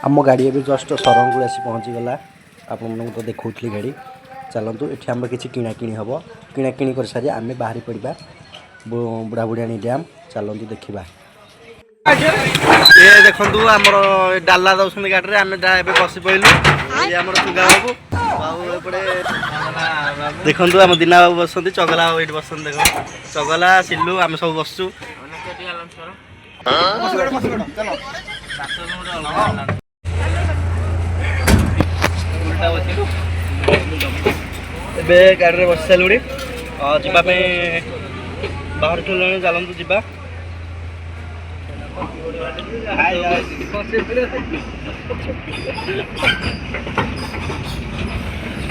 आम गाड़ी भी जस्ट सरंग आसी पहुँचीगला आपको तो देखी गाड़ी चलतु ये आम कि किणाकिणी हम किणाकिणी कर सारी आम बाहरी पड़ा बुढ़ा बुढ़ियाणी डैम चलतु देखा ये देखु आमर डाला दौरान गाड़ी में आम बस पड़ू ये आम चुगा बाबू आउे देखु आम दीना बाबू बस चगला बाबू ये बस देख चगला सिलू आम सब बसचु ଏବେ ଗାଡ଼ିରେ ବସି ସାରିଲୁଣି ଯିବା ପାଇଁ ବାହାରୁଛୁ ଚାଲନ୍ତୁ ଯିବା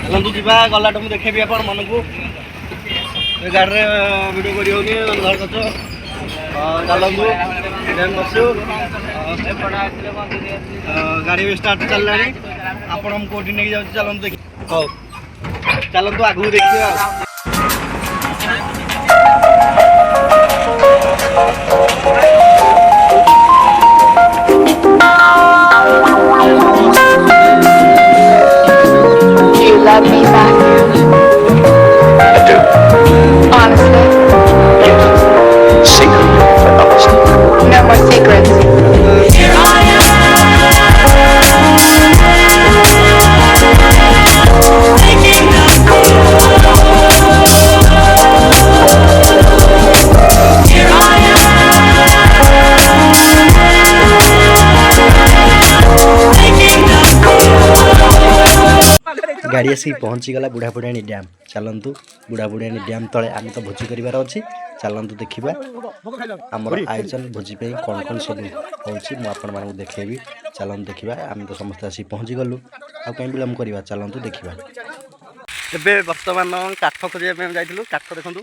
ଚାଲନ୍ତୁ ଯିବା ଗଲାଠୁ ମୁଁ ଦେଖେଇବି ଆପଣ ମନକୁ ଗାଡ଼ିରେ ଭିଡ଼ିଓ କରି ହେଉନି ଧର କରୁଛ ଚାଲନ୍ତୁ ବସୁ ଗାଡ଼ି ବି ଷ୍ଟାର୍ଟ ଚାଲିଲାଣି ଆପଣ ମୁଁ କେଉଁଠି ନେଇକି ଯାଉଛି ଚାଲନ୍ତୁ ଦେଖି ହଉ चलतु आगू देखिए You love me, Matthew? I do. Honestly? Yes. Secretly, but honestly. No more secrets. Here I am. गाड़ी आसिक पहुँचीगला बुढ़ा बुढ़ाणी डैम चलतु बुढ़ा बुढ़ाणी डैम तले आम तो भोजी करार अच्छी चलतु देखा आमर आयोजन भोजी कौन कौन सब हो देखेबी चलतु देखा आम तो समस्त आसिक पहुँची गलु आ कहीं विलम्ब करवा चलतु देखा एबे बर्तमान काठ खोजा जाइलु काठ देखूँ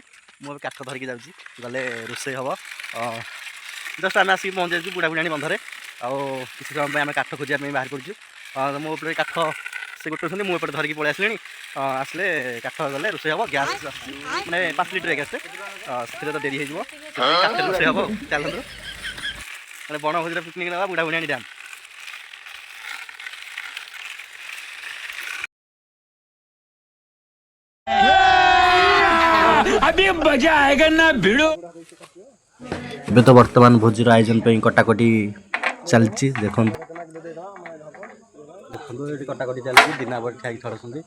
मुझे काठ धरिकी जाऊँगी गले रोषे हम जस्ट आम आसिक पहुँच जाइए बुढ़ा बुढ़ाणी बंधरे आउ किसी समय आम काठ खोजा बाहर पड़ू मो काठ से गोटे मुझे धरिकी पलि आसली आसले काठ गले रोषे हम गैस मैंने 5 लिटर गैस से तो डेरी हो रोषे हम चलते बण भोजी पिकनिक ना बुढ़ा बुढ़ाणी डैम अभी मजा आएगा ना भिड़ो ଏବେ ତ ବର୍ତ୍ତମାନ ଭୋଜିର ଆୟୋଜନ ପାଇଁ କଟାକଟି ଚାଲିଛି ଦେଖନ୍ତୁ ଦେଖନ୍ତୁ ଏଠି କଟାକଟି ଚାଲିଛି ଦିନା ବଡ଼ି ଖାଇକି ଛଡ଼ଉଛନ୍ତି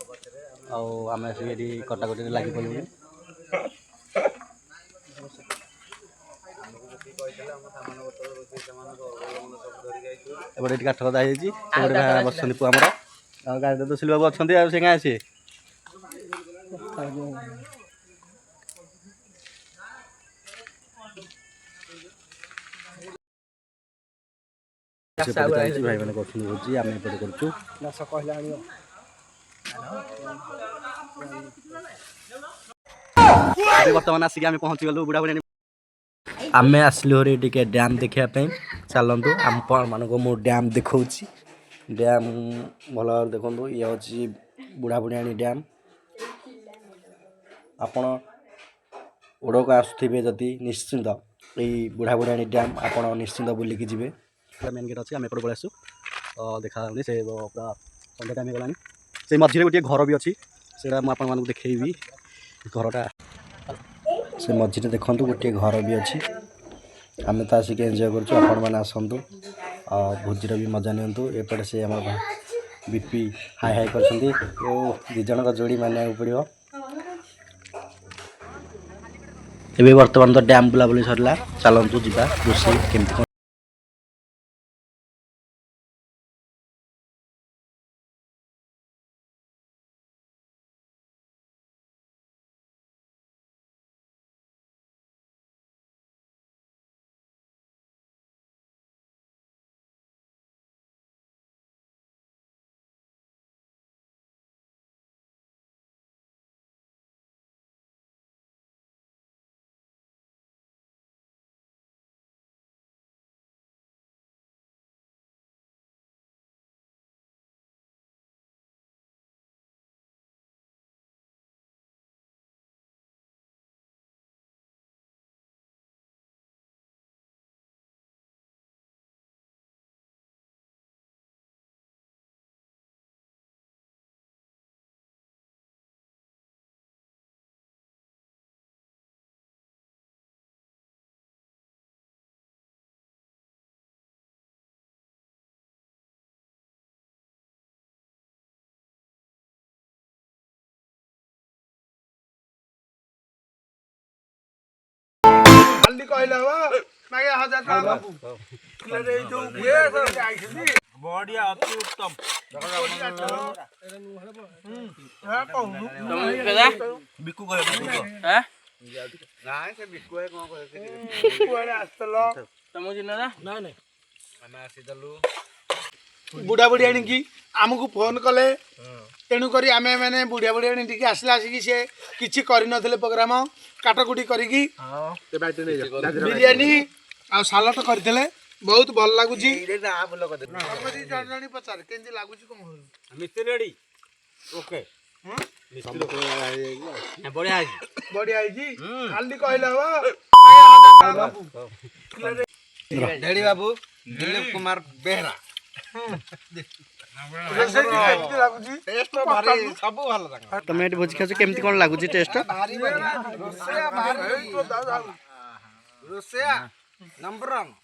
ଆଉ ଆମେ ଆସିକି ଏଠି କଟାକଟିରେ ଲାଗି ପଡ଼ିଲୁଣି ଏପଟେ ଏଠି କାଠ କଥା ହେଇଯାଇଛି ଏପଟେ ବସିଛନ୍ତି ପୁଅ ଆମର ଆଉ ଗାଡ଼ିରେ ତ ସିଲୁ ବାବୁ ଅଛନ୍ତି ଆଉ ସେ କାଁ ଆସିବେ भाई मैंने भोजी आम एपटे करुँ बर्तमान आसिक आम पहुँची गलु बुढ़ा बुढ़ी आम आसलु टे डैम देखापी चलतु आम मान मु डैम देखा डैम भल देखु ये हूँ बुढ़ा बुढ़ियाणी डैम आपण ओडक आसुवे जदि निश्चिंत यही बुढ़ा बुढ़ियाणी डैम आपण निश्चिंत बुलिकी जी मेन गेट अच्छी आम एपटे पलि आसू देखा से पूरा सन्ध्या टाइम गलानी से मझे गोटे घर भी अच्छी से मुझे देखी घरटा से मझे देखु गोटे घर भी अच्छी आम तो आसिक एंजय कर आसतु भोजीर भी मजा नियंतु एपटे से आम बीपी हाई हाई कर दिज जोड़ी मानिया पड़ो ए बर्तमान तो डैम बुलाबुली सरला चलतु जा रोषे केमती ଖାଲି କହିଲେ ହବ ମାଗେ 1000 ଟଙ୍କା ବାବୁ ଏ ଯୋଉ ଆଇଛନ୍ତି ବଢିଆ ଅତି ଉତ୍ତମ ବିକୁ କହ ନାଇଁ ସେ ବିକୁ କଣ କୁଆଡେ ଆସିଥିଲ ତମ ଚିହ୍ନ ନା ନାଇଁ ନାଇଁ ଆମେ ଆସିଥିଲୁ ବୁଢା ବୁଢୀ ଆଣିକି ଆମକୁ ଫୋନ କଲେ ତେଣୁକରି ଆମେ ମାନେ ବୁଢିଆ ବୁଢୀ ଆଣି ଟିକେ ଆସିଲା ଆସିକି ସେ କିଛି କରିନଥିଲେ ପ୍ରୋଗ୍ରାମ କାଟକୁଟି କରିକି ବିରିୟାନୀ ଆଉ ସାଲାଡ କରିଥିଲେ ବହୁତ ଭଲ ଲାଗୁଛି ପଚାରେ କେମିତି ଲାଗୁଛି କଣ ମିସ୍ତ୍ରୀ ରେଡି ଓକେ ବଢିଆ ହେଇଛି ବଢିଆ ହେଇଛି ଖାଲି କହିଲେ ହବ ରେଡି ବାବୁ ଦିलीप कुमार बेहरा ତମେ ଏଠି ଭୋଜି ଖାଉଛ କେମିତି କ'ଣ ଲାଗୁଛି ଟେଷ୍ଟ? ରୋଷେୟା ନମ୍ବର 1